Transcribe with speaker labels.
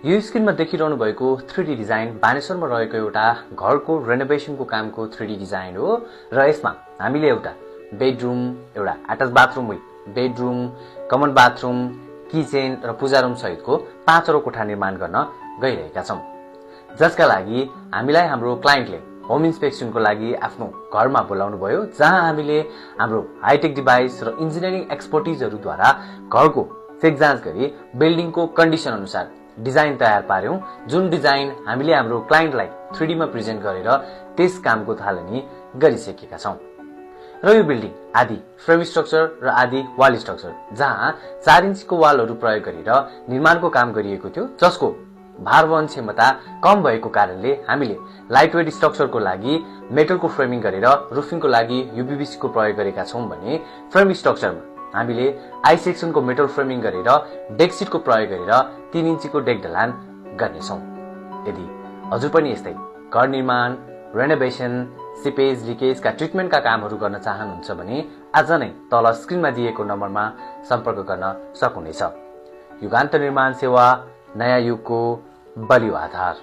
Speaker 1: यो स्क्रिनमा देखिरहनु भएको 3D डिजाइन बानेश्वरमा रहेको एउटा घरको रेनोभेसनको कामको 3D डिजाइन हो र यसमा हामीले एउटा बेडरुम, एउटा attach bathroom with bedroom, common bathroom, kitchen र पूजा रुम सहितको 5 वटा कोठा निर्माण गर्न गइरहेका छौं, जसका लागि हामीलाई हाम्रो क्लाइन्टले होम इन्स्पेक्सनको लागि आफ्नो घरमा बोलाउनु भयो, जहाँ हामीले हाम्रो हाइटेक डिभाइस र इन्जिनियरिङ एक्सपर्टिजहरुद्वारा घरको चेक जाँच गरी बिल्डिङको कन्डिसन अनुसार डिजाइन तयार पार्यौं, जुन डिजाइन हामीले हाम्रो क्लाइन्टलाई 3D मा प्रेजेन्ट गरेर त्यस कामको थालनी गरिसकेका छौं। र यो बिल्डिङ आदि फ्रेम स्ट्रक्चर र आदि वाल स्ट्रक्चर, जहाँ 4 इन्चको वालहरू प्रयोग गरेर निर्माणको काम गरिएको थियो, जसको भार वहन क्षमता कम भएको कारणले हामीले लाइट वेट स्ट्रक्चरको लागि मेटलको फ्रेमिङ गरेर रुफिङको लागि UPVC को प्रयोग गरेका छौं भने फ्रेम स्ट्रक्चरमा हामीले आई सेक्सनको मेटल फ्रेमिङ गरेर डेक सिटको प्रयोग गरेर 3 इन्चीको डेक ढलान गर्नेछौं। यदि हजुर पनि यस्तै घर निर्माण, रेनोभेसन, सिपेज लिकेजका ट्रिटमेन्टका कामहरू गर्न चाहनुहुन्छ भने आज नै तल स्क्रिनमा दिएको नम्बरमा सम्पर्क गर्न सक्नुहुनेछ। युगान्त निर्माण सेवा, नयाँ युगको बलियो आधार।